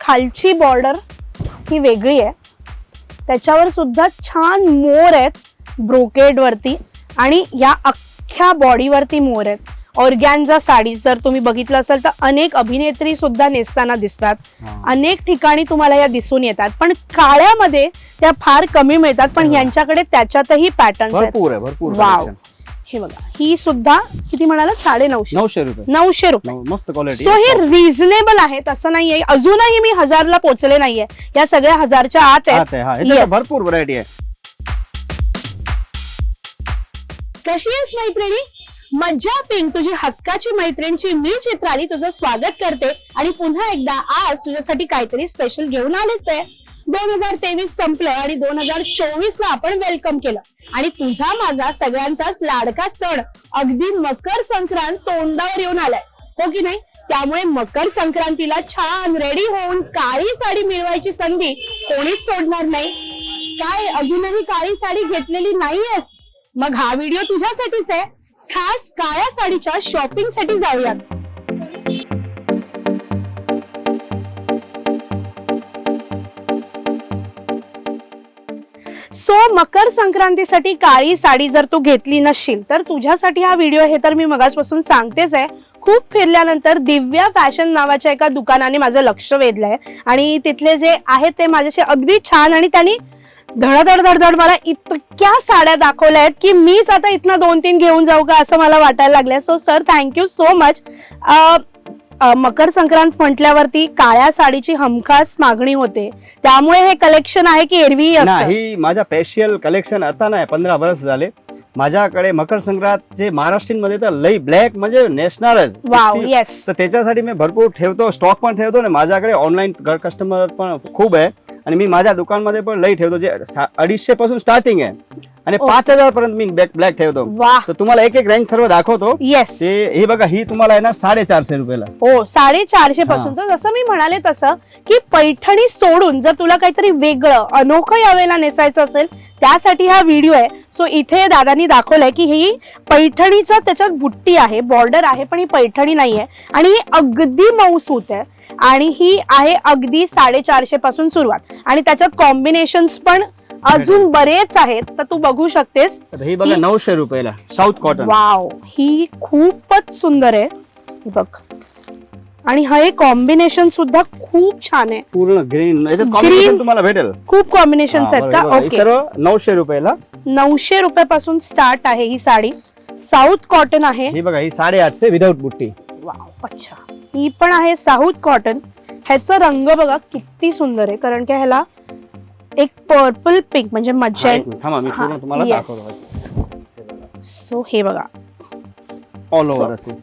खालची बॉर्डर ही वेगळी आहे, त्याच्यावर सुद्धा छान मोर आहेत ब्रोकेड वरती आणि या अख्ख्या बॉडीवरती मोर आहेत. ऑर्गॅन्झा साडी जर तुम्ही बघितलं असेल तर अनेक अभिनेत्री सुद्धा नेसताना दिसतात, अनेक ठिकाणी तुम्हाला या दिसून येतात, पण काळ्यामध्ये त्या फार कमी मिळतात. पण यांच्याकडे त्याच्यातही पॅटर्न भरपूर. वाव, हे बघा, ही सुद्धा किती म्हणाला? 950 रुपये. 900 रुपये. मस्त क्वालिटी. सो हे रिझनेबल आहे, तसं नाहीये. अजूनही मी 1000ला पोहोचले नाहीये, या सगळ्या 1000च्या आत आहे. भरपूर व्हरायटी आहे. कशी आहेस मैत्रिणी? मज्जा पिंक, तुझी हक्काची मैत्रिणीची मी चित्राली तुझं स्वागत करते आणि पुन्हा एकदा आज तुझ्यासाठी काहीतरी स्पेशल घेऊन आलेच आहे. 2023 संपलं आणि 2024ला आपण वेलकम केलं आणि तुझा माझा सगळ्यांचाच लाडका सण अगदी मकर संक्रांत तोंडावर येऊन आलाय, हो की नाही? त्यामुळे मकर संक्रांतीला छान रेडी होऊन काळी साडी मिळवायची संधी कोणीच सोडणार नाही. काय अजूनही काळी साडी घेतलेली नाहीयेस? मग हा व्हिडिओ तुझ्यासाठीच आहे. खास काळ्या साडीच्या शॉपिंग साठी जाऊयात. सो मकर संक्रांतीसाठी काळी साडी जर तू घेतली नसशील तर तुझ्यासाठी हा व्हिडिओ, हे तर मी मगाचपासून सांगतेच आहे. खूप फिरल्यानंतर दिव्या फॅशन नावाच्या एका दुकानाने माझं लक्ष वेधलंय आणि तिथले जे आहेत ते माझ्याशी अगदी छान, आणि त्यांनी धडधड धडधड मला इतक्या साड्या दाखवल्या आहेत की मीच आता इथनं 2-3 घेऊन जाऊ का असं मला वाटायला लागलंय. So sir, thank you so much. Makar Sankrant म्हटल्यावरती काळ्या साडीची हमखास मागणी होते, त्यामुळे हे कलेक्शन आहे की एरवी नाही? माझा स्पेशल कलेक्शन आता नाही, 15 वर्ष झाले माझ्याकडे. मकर संक्रांत जे महाराष्ट्रीयन मध्ये तर लई ब्लॅक म्हणजे नॅशनलच. Wow, yes. तर त्याच्यासाठी मी भरपूर ठेवतो, स्टॉक पण ठेवतो आणि माझ्याकडे ऑनलाईन कस्टमर पण खूप आहे आणि मी माझ्या दुकानमध्ये पण लई ठेवतो, जे 250 पासून स्टार्टिंग आहे आणि 5000 पर्यंत मी ब्लॅक ठेवतो. तर तुम्हाला एक एक रेंज सर्व दाखवतो. येस. हे बघा, ही तुम्हाला येणार 450 रुपयाला. हो, 450 पासून. जसं मी म्हणाले तसं की पैठणी सोडून जर तुला काहीतरी वेगळं अनोखं यावेळेला नेसायचं असेल त्यासाठी हा व्हिडिओ आहे. सो इथे दादांनी दाखवलंय की ही पैठणीचं त्याच्यात बुट्टी आहे, बॉर्डर आहे, पण ही पैठणी नाहीये आणि ही अगदी मऊसूत आहे आणि ही आहे अगदी 450 पासून सुरुवात आणि त्याच्यात कॉम्बिनेशन्स पण अजून बरेच आहेत. तर तू बघू शकतेस. ही बघा 900 रुपयाला साऊथ कॉटन. वाव, ही खूपच सुंदर आहे. बघ, आणि हे कॉम्बिनेशन सुद्धा खूप छान आहे. पूर्ण ग्रीन कॉम्बिनेशन तुम्हाला भेटेल. खूप कॉम्बिनेशन आहेत का? ओके. सर्व 900 रुपयाला. 900 रुपयापासून स्टार्ट आहे ही साडी. साऊथ कॉटन आहे. ही बघा, ही 850 विदाउट बुट्टी. वाव, अच्छा. ही पण आहे साऊथ कॉटन. ह्याचा रंग बघा किती सुंदर आहे, कारण की ह्याला एक पर्पल पिंक म्हणजे मज्जा. तुम्हाला दाखवतो. सो हे बघा, ऑल ओव्हर असे.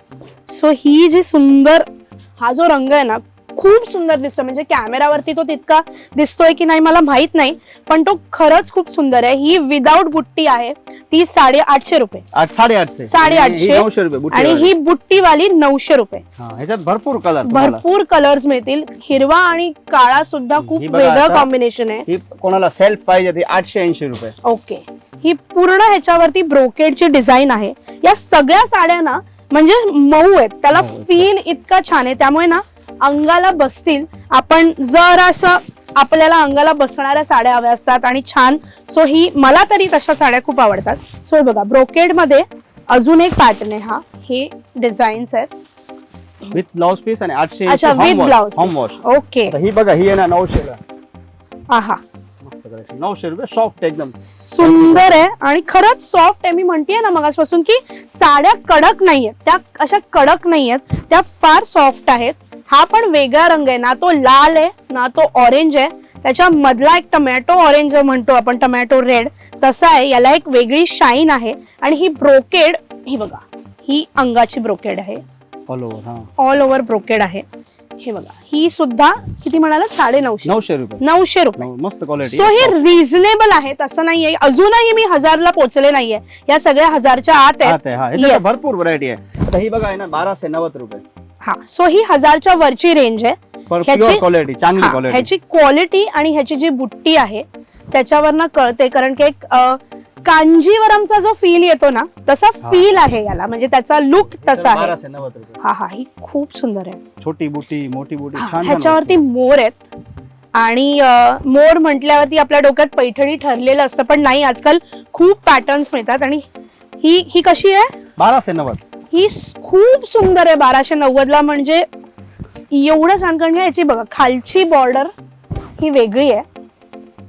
सो ही जी सुंदर, हा जो रंग आहे ना खूप सुंदर दिसतोय. म्हणजे कॅमेरावरती तो तितका दिसतोय की नाही मला माहित नाही, पण तो खरंच खूप सुंदर आहे. ही विदाउट बुट्टी आहे, ती 850 रुपये. 850 900 रुपये. आणि ही बुट्टीवाली 900 रुपये. ह्याच्यात भरपूर कलर्स मिळतील. हिरवा आणि काळा सुद्धा खूप वेगळं कॉम्बिनेशन आहे. ही कोणाला सेल्फ पाहिजे ती 880 रुपये. ओके. ही पूर्ण ह्याच्यावरती ब्रोकेडची डिझाईन आहे. या सगळ्या साड्या ना म्हणजे मऊ आहेत, त्याला फील इतका छान आहे, त्यामुळे ना अंगाला बसतील. आपण जर असं आपल्याला अंगाला बसणाऱ्या साड्या हव्या असतात आणि छान. सो ही मला तरी तशा साड्या खूप आवडतात. सो बघा, ब्रोकेड मध्ये अजून एक पॅटर्न आहे. हा, हे डिझाईन्स आहेत विथ ब्लाउज पीस आणि 880. अच्छा, with blouse. Home wash. Okay. ही बघा, ही आहे ना 900 ला. आहा, 900 रुपये. सॉफ्ट, एकदम सुंदर आहे आणि खरंच सॉफ्ट आहे. मी म्हणतेय ना मगासपासून की साड्या कडक नाहीयेत, त्या अशा कडक नाहीयेत, त्या फार सॉफ्ट आहेत. हा पण वेगळा रंग आहे, ना तो लाल आहे ना तो ऑरेंज आहे, त्याच्या मधला एक टमॅटो ऑरेंज म्हणतो आपण, टमॅटो रेड तसा आहे. याला एक वेगळी शाईन आहे आणि ही ब्रोकेड, ही बघा, ही अंगाची ब्रोकेड आहे. ऑल ओव्हर ब्रोकेड आहे. हे बघा, ही सुद्धा किती म्हणाला? 950 रुपये. 900 रुपये. मस्त क्वालिटी. सो हे रिझनेबल आहे, तसं नाहीये. अजूनही मी 1000ला पोहोचले नाहिये, या सगळ्या 1000च्या आत आहे. भरपूर व्हरायटी आहे. आता ही बघा आहे ना 1290 रुपये. हा, सो ही 1000च्या वरची रेंज आहे. क्वालिटी चांगली क्वालिटी. ह्याची क्वालिटी आणि ह्याची जी बुट्टी आहे त्याच्यावरनं कळते, कारण की एक कांजीवरमचा जो फील येतो ना तसा फील आहे याला, म्हणजे त्याचा लुक तसा आहे. हा, ही खूप सुंदर आहे. छोटी बुटी, मोठी बुटी, छान. ह्याच्यावरती मोर आहेत आणि मोर म्हटल्यावरती आपल्या डोक्यात पैठणी ठरलेलं असतं, पण नाही, आजकाल खूप पॅटर्न्स मिळतात. आणि ही कशी आहे? 1290. ही खूप सुंदर आहे 1290 ला. म्हणजे एवढं छान, कारण याची बघा खालची बॉर्डर ही वेगळी आहे,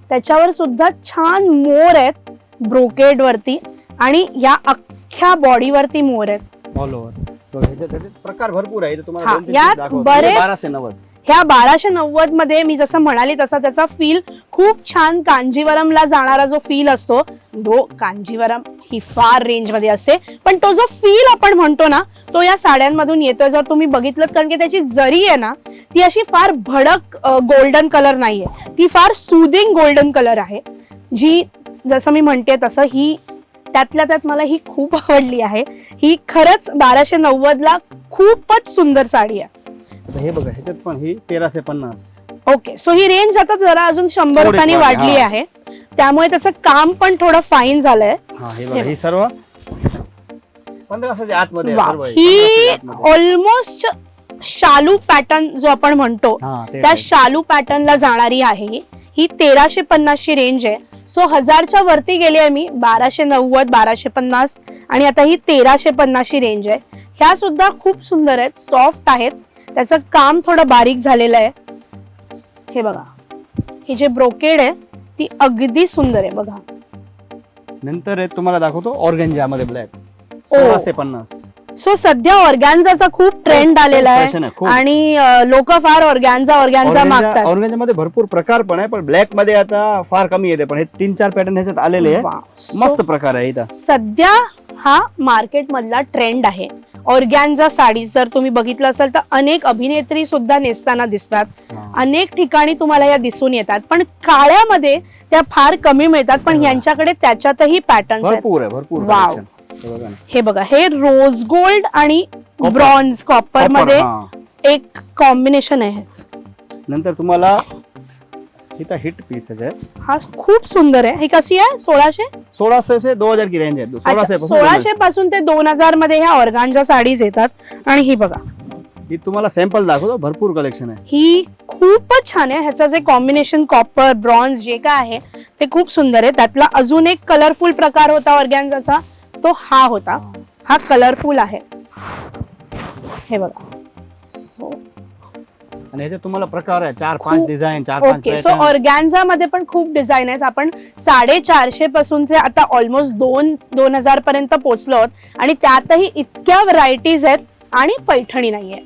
त्याच्यावर सुद्धा छान मोर आहेत ब्रोकेड वरती, आणि या अख्ख्या बॉडीवरती मोर आहेत ऑल ओव्हर. प्रकार भरपूर आहे. तुम्हाला हा, 2-3 यात दाखवतो. बरेच- 1290. ह्या 1290 मध्ये मी जसं म्हणाली तसा त्याचा फील खूप छान कांजीवरमला जाणारा जो फील असतो, तो कांजीवरम ही फार रेंज मध्ये असते, पण तो जो फील आपण म्हणतो ना, तो या साड्यांमधून येतोय. जर तुम्ही बघितलं, कारण की त्याची जरी आहे ना, ती अशी फार भडक गोल्डन कलर नाहीये, ती फार सुदिंग गोल्डन कलर आहे, जी जसं मी म्हणते तसं ही त्यातल्या त्यात मला ही खूप आवडली आहे. ही खरंच 1290 ला खूपच सुंदर साडी आहे. आता हे बघा, ह्याच्यात पण ही 1350. ओके, सो ही रेंज आता जरा अजून 100 थोडी रुपयांनी वाढली, वाढली हा. आहे, त्यामुळे त्याचं काम पण थोडं फाईन झालंय. हा, हे बघा, ही सर्व 1500च्या आतमध्ये आहे, वा, सर्व आहे. ही 1500च्या आतमध्ये. ऑलमोस्ट शालू पॅटर्न जो आपण म्हणतो, हा, ते त्या आहे. शालू पॅटर्नला जाणारी आहे. ही 1350 ची रेंज आहे. सो 1000च्या वरती गेली आहे मी, 1290, 1250, आणि आता ही 1350 ची रेंज आहे. ह्या सुद्धा खूप सुंदर आहेत, सॉफ्ट आहेत, त्याचं काम थोडं बारीक झालेलं आहे. हे बघा, ही जे ब्रोकेड आहे ती अगदी सुंदर आहे बघा. नंतर हे तुम्हाला दाखवतो ऑर्गेन्झा मध्ये ब्लॅक, ओ. 1650. सो सध्या ऑर्गॅन्झाचा खूप ट्रेंड आलेला Fashion आहे, आहे, खूप. आणि लोक फार ऑर्गॅन्झा मागतात. ऑर्गेन्झा मध्ये भरपूर प्रकार पण आहे, पण ब्लॅक मध्ये आता फार कमी येते, पण हे 3-4 पॅटर्न ह्याच्यात आलेले आहे. वा. मस्त प्रकार आहे इथं. सध्या हा मार्केट मधला ट्रेंड आहे ऑर्गॅन्झा साडी. जर तुम्ही बघितलं असेल तर अनेक अभिनेत्री सुद्धा नेसताना दिसतात, हा. अनेक ठिकाणी तुम्हाला या दिसून येतात, पण काळ्यामध्ये त्या फार कमी मिळतात. पण यांच्याकडे त्याच्यातही पॅटर्न आहेत. भरपूर आहे, भरपूर वाव. collection. हे बघा ना. हे बघा, हे रोज गोल्ड आणि Copper. ब्रॉन्झ कॉपर मध्ये हा. एक कॉम्बिनेशन आहे. नंतर तुम्हाला इथं हिट पीसेस आहे. हा खूप सुंदर आहे. ही कशी आहे? 1600. 1600 से 2000 की रेंज आहे. 1600 पासून 1600 पासून ते 2000 मध्ये ह्या ऑर्गांजा साडीज येतात. आणि ही बघा, ही तुम्हाला सॅम्पल दाखवतो, भरपूर कलेक्शन आहे. ही खूपच छान आहे. ह्याचं जे कॉम्बिनेशन कॉपर ब्रॉन्झ जे काय आहे ते खूप सुंदर आहे. त्यातला अजून एक कलरफुल प्रकार होता ऑर्गॅन्झाचा, तो हा होता. हा कलरफुल आहे, हे बघा. So, आणि ह्याच्यात तुम्हाला प्रकार आहे 4-5 खूप- डिझाईन, 4-5 ओके, सो ऑर्गॅन्झा मध्ये पण खूप डिझाईन आहेत. आपण 450 पासूनचे आता ऑलमोस्ट 2000 पर्यंत पोहोचलो आहोत, आणि त्यातही इतक्या व्हरायटीज आहेत, आणि पैठणी नाहीये.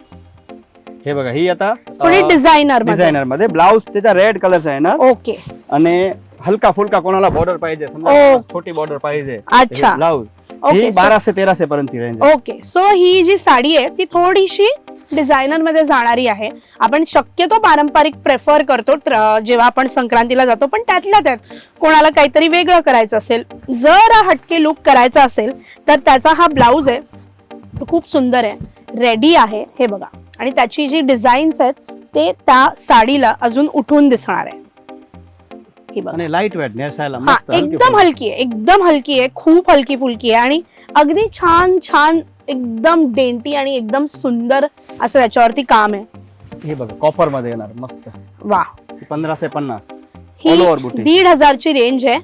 हे बघा, ही आता थोडी डिझायनर मध्ये ब्लाउज त्याचा रेड कलरचा आहे ना, ओके, आणि हलका फुलका कोणाला बॉर्डर पाहिजे, ओ. समजा छोटी बॉर्डर पाहिजे, अच्छा. ब्लाउज ओके, ही 1200-1300 पर्यंतची रेंज आहे. ओके. सो ही जी साडी आहे ती थोडीशी डिझायनर मध्ये जाणारी आहे. आपण शक्यतो पारंपरिक प्रेफर करतो जेव्हा आपण संक्रांतीला जातो, पण त्यातल्या त्यात कोणाला काहीतरी वेगळं करायचं असेल, जरा हटके लुक करायचा असेल, तर त्याचा हा ब्लाउज आहे तो खूप सुंदर आहे, रेडी आहे. हे बघा, आणि त्याची जी डिझाईन्स आहेत ते त्या साडीला अजून उठून दिसणार आहे. हे बघा, आणि लाईट वेट नेसायला हा, मस्त, हलकी एकदम फुलकी. हलकी आहे, एकदम हलकी आहे, खूप हलकी फुलकी आहे, आणि अगदी छान छान एकदम डेंटी आणि एकदम सुंदर असं त्याच्यावरती काम आहे. हे बघा, कॉपर मध्ये येणार मस्त. वा, 1550. ही All over boutique. 1500 ची रेंज आहे.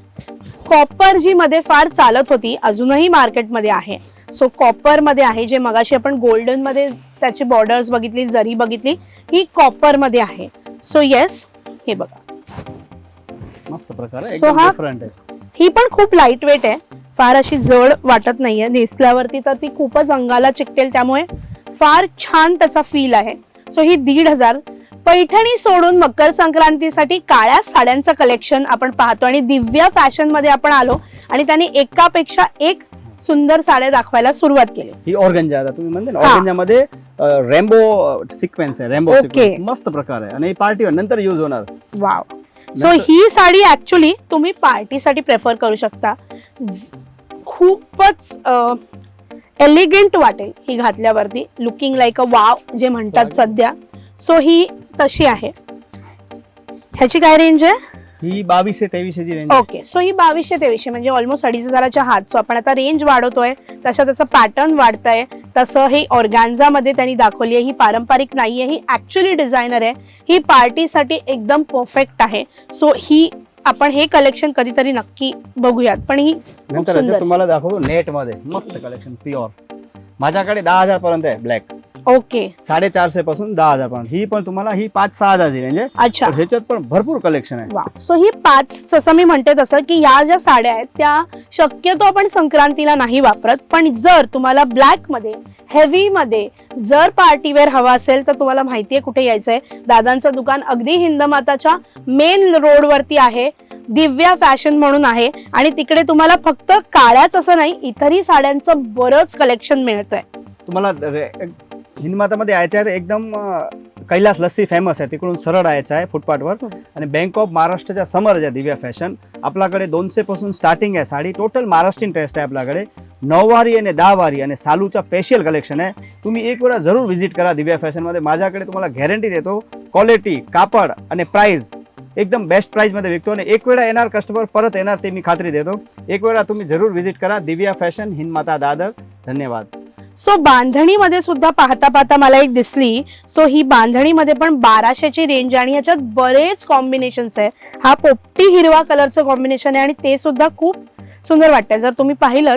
कॉपर जी मध्ये फार चालत होती, अजूनही मार्केटमध्ये आहे. सो कॉपर मध्ये आहे, जे मगाशी आपण गोल्डन मध्ये त्याची बॉर्डर्स बघितली, जरी बघितली, ही कॉपर मध्ये आहे. सो येस, हे बघा, मस्त प्रकार आहे, So एकदम हा- डिफरंट आहे. ही पण खूप लाईट वेट आहे, फार अशी जड वाटत नाहीये. नेसल्यावरती तर ती खूपच अंगाला चिकटेल, त्यामुळे फार छान त्याचा फील आहे. सो ही 1500. पैठणी सोडून मकर संक्रांतीसाठी काळ्या साड्यांचं कलेक्शन आपण पाहतो, आणि दिव्या फॅशन मध्ये आपण आलो, आणि त्यांनी एकापेक्षा एक सुंदर साड्या दाखवायला सुरुवात केली. ही ऑर्गेन्झा, आता तुम्ही म्हणले ना, हा. ऑर्गेन्झा मध्ये रेनबो सिक्वेन्स आहे, रेनबो Okay. सिक्वेन्स मस्त प्रकार आहे, आणि पार्टीवर नंतर युज होणार. वाव. सो नंतर- ही साडी ऍक्च्युली तुम्ही पार्टीसाठी प्रेफर करू शकता. खूपच एलिगंट वाटेल ही घातल्यावरती, लुकिंग लाईक अ वाव जे म्हणतात सध्या. सो ही तशी आहे. ह्याची काय रेंज आहे? ही 2200-2300 ची रेंज. ओके, सो ही 2200-2300 म्हणजे ऑलमोस्ट 2500च्या हात. सो आपण आता रेंज वाढवतोय, तशा त्याचं पॅटर्न वाढतंय, तसं हे ऑर्गॅन्झा मध्ये त्यांनी दाखवली आहे. ही पारंपरिक नाहीये, ही ऍक्च्युअली डिझायनर आहे. ही पार्टीसाठी एकदम परफेक्ट आहे. सो ही आपण हे कलेक्शन कधीतरी नक्की बघूयात. पण ही खूप नंतर सुंदर. तुम्हाला दाखवतो नेट मध्ये मस्त कलेक्शन प्युअर. माझ्याकडे 10,000 पर्यंत आहे ब्लॅक. ओके 450 पासून 10,000 पर्यंत. ही पण तुम्हाला ही 5-6 हजारची रेंज आहे. अच्छा. ह्याच्यात पण भरपूर कलेक्शन आहे. वा. सो ही 5 जसं मी म्हणते तसं की या ज्या साड्या आहेत त्या शक्यतो आपण संक्रांतीला नाही वापरत. पण जर तुम्हाला ब्लॅक मध्ये हेवी मध्ये जर पार्टीवेअर हवा असेल तर तुम्हाला माहितीये कुठे यायचंय. दादांचं दुकान अगदी हिंदमाताच्या मेन रोड वरती आहे. दिव्या फॅशन म्हणून आहे आणि तिकडे तुम्हाला फक्त काळ्याच असं नाही इतरही साड्यांचं बरंच कलेक्शन मिळतंय. तुम्हाला हिंदमातामध्ये यायचं आहे एकदम कैलास लस्सी फेमस आहे, तिकडून सरळ यायचं आहे फुटपाथवर. आणि बँक ऑफ महाराष्ट्राच्या समोर आहे दिव्या फॅशन. आपल्याकडे 200 पासून स्टार्टिंग आहे साडी. टोटल महाराष्ट्रीयन टेस्ट आहे आपल्याकडे. 9 वारी आणि 10 वारी आणि सालूचा स्पेशल कलेक्शन आहे. तुम्ही एक वेळा जरूर व्हिजिट करा दिव्या फॅशन मध्ये. माझ्याकडे तुम्हाला गॅरंटी देतो क्वालिटी, कापड आणि प्राइस एकदम बेस्ट प्राइस मध्ये विकतो. आणि एक वेळा येणार कस्टमर परत येणार ते मी खात्री देतो. एक वेळा तुम्ही जरूर व्हिजिट करा दिव्या फॅशन, हिंदमाता दादर. धन्यवाद. सो बांधणीमध्ये सुद्धा पाहता पाहता मला एक दिसली. सो ही बांधणीमध्ये पण 1200ची रेंज आणि ह्याच्यात बरेच कॉम्बिनेशन्स आहे. हा पोपटी हिरवा कलरचं कॉम्बिनेशन आहे आणि ते सुद्धा खूप सुंदर वाटतंय. जर तुम्ही पाहिलं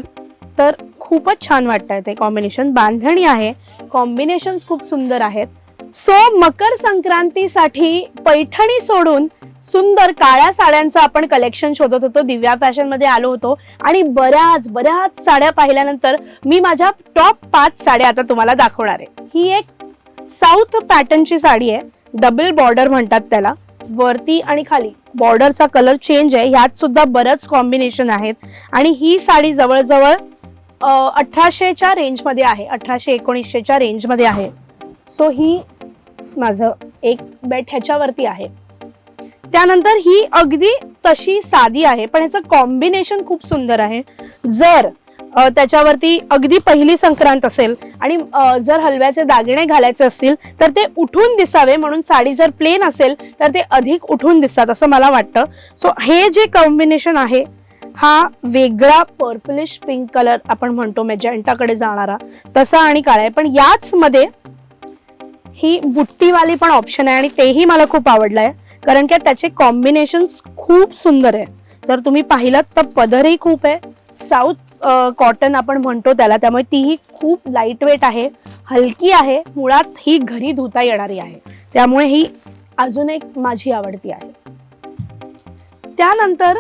तर खूपच छान वाटतंय ते कॉम्बिनेशन. बांधणी आहे, कॉम्बिनेशन्स खूप सुंदर आहेत. सो मकर संक्रांतीसाठी पैठणी सोडून सुंदर काळ्या साड्यांचं आपण कलेक्शन शोधत होतो. दिव्या फॅशन मध्ये आलो होतो आणि बऱ्याच साड्या पाहिल्यानंतर मी माझ्या टॉप 5 साड्या आता तुम्हाला दाखवणार आहे. ही एक साऊथ पॅटर्नची साडी आहे. डबल बॉर्डर म्हणतात त्याला. वरती आणि खाली बॉर्डरचा कलर चेंज आहे. ह्यात सुद्धा बरंच कॉम्बिनेशन आहेत आणि ही साडी जवळजवळ 1800च्या रेंज मध्ये आहे. 1800-1900च्या रेंज मध्ये आहे. सो ही माझं एक बेट ह्याच्यावरती आहे. त्यानंतर ही अगदी तशी साधी आहे पण ह्याचं कॉम्बिनेशन खूप सुंदर आहे. जर त्याच्यावरती अगदी पहिली संक्रांत असेल आणि जर हलव्याचे दागिने घालायचे असतील तर ते उठून दिसावे म्हणून साडी जर प्लेन असेल तर ते अधिक उठून दिसतात असं मला वाटतं. सो हे जे कॉम्बिनेशन आहे हा वेगळा पर्पलिश पिंक कलर आपण म्हणतो मेजेंटाकडे जाणारा तसा आणि काळा आहे. पण याच मध्ये ही बुट्टीवाली पण ऑप्शन आहे आणि तेही मला खूप आवडलंय कारण की त्याचे कॉम्बिनेशन्स खूप सुंदर आहे. जर तुम्ही पाहिलात तर पदरही खूप आहे. साऊथ कॉटन आपण म्हणतो त्याला, त्यामुळे तीही खूप लाईट वेट आहे, हलकी आहे. मुळात ही घरी धुता येणारी आहे त्यामुळे ही अजून एक माझी आवडती आहे. त्यानंतर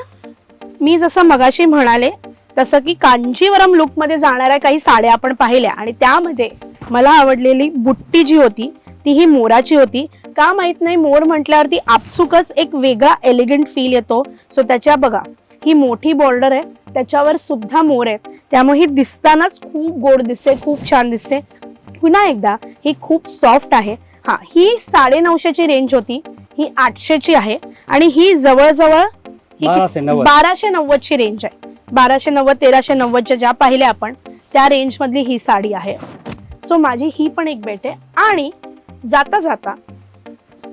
मी जसं मगाशी म्हणाले तसं की कांजीवरम लुक मध्ये जाणाऱ्या काही साड्या आपण पाहिल्या आणि त्यामध्ये मला आवडलेली बुट्टी जी होती ती ही मोराची होती. का माहित नाही, मोर म्हटल्यावरती आपसुकच एक वेगळा एलिगंट फील येतो. सो त्याच्या बघा ही मोठी बॉर्डर आहे, त्याच्यावर सुद्धा मोर आहेत त्यामुळे ही दिसतानाच खूप गोड दिसते, खूप छान दिसते. पुन्हा एकदा ही खूप सॉफ्ट आहे. हा ही 950ची रेंज होती, ही 800ची आहे आणि ही जवळजवळ 1290ची रेंज आहे. 1290-1390च्या ज्या पाहिल्या आपण त्या रेंज मधली ही साडी आहे. सो माझी ही पण एक बेट आहे. आणि जाता जाता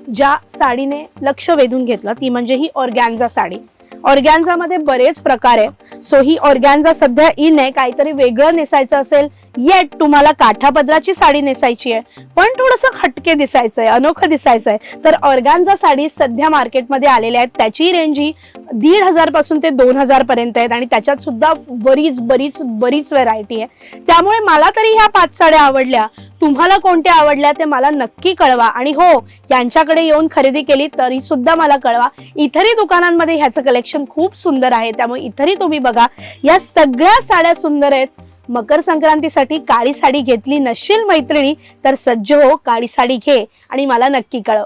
ज्या साडीने लक्ष वेधून घेतलं ती म्हणजे ही ऑर्गॅन्झा साडी. ऑर्गॅन्झा मध्ये बरेच प्रकार आहे. सो ही ऑर्गॅन्झा सध्या इन आहे. काहीतरी वेगळं नेसायचं असेल, येट तुम्हाला काठापदराची साडी नेसायची आहे पण थोडंसं हटके दिसायचंय, अनोखं दिसायचंय तर ऑर्गॅन्झा साडी सध्या मार्केटमध्ये आलेल्या आहेत. त्याची रेंज ही 1500 पासून ते 2000 पर्यंत आहेत आणि त्याच्यात सुद्धा बरीच व्हरायटी आहे. त्यामुळे मला तरी ह्या 5 साड्या आवडल्या. तुम्हाला कोणत्या आवडल्या ते मला नक्की कळवा. आणि हो, यांच्याकडे येऊन खरेदी केली तरी सुद्धा मला कळवा. इतरही दुकानांमध्ये ह्याचं कलेक्शन खूप सुंदर आहे त्यामुळे इतरही तुम्ही बघा. या सगळ्या साड्या सुंदर आहेत. मकर संक्रांतीसाठी काळी साडी घेतली नसशील मैत्रिणी तर सज्ज हो, काळी साडी घे आणि मला नक्की कळव.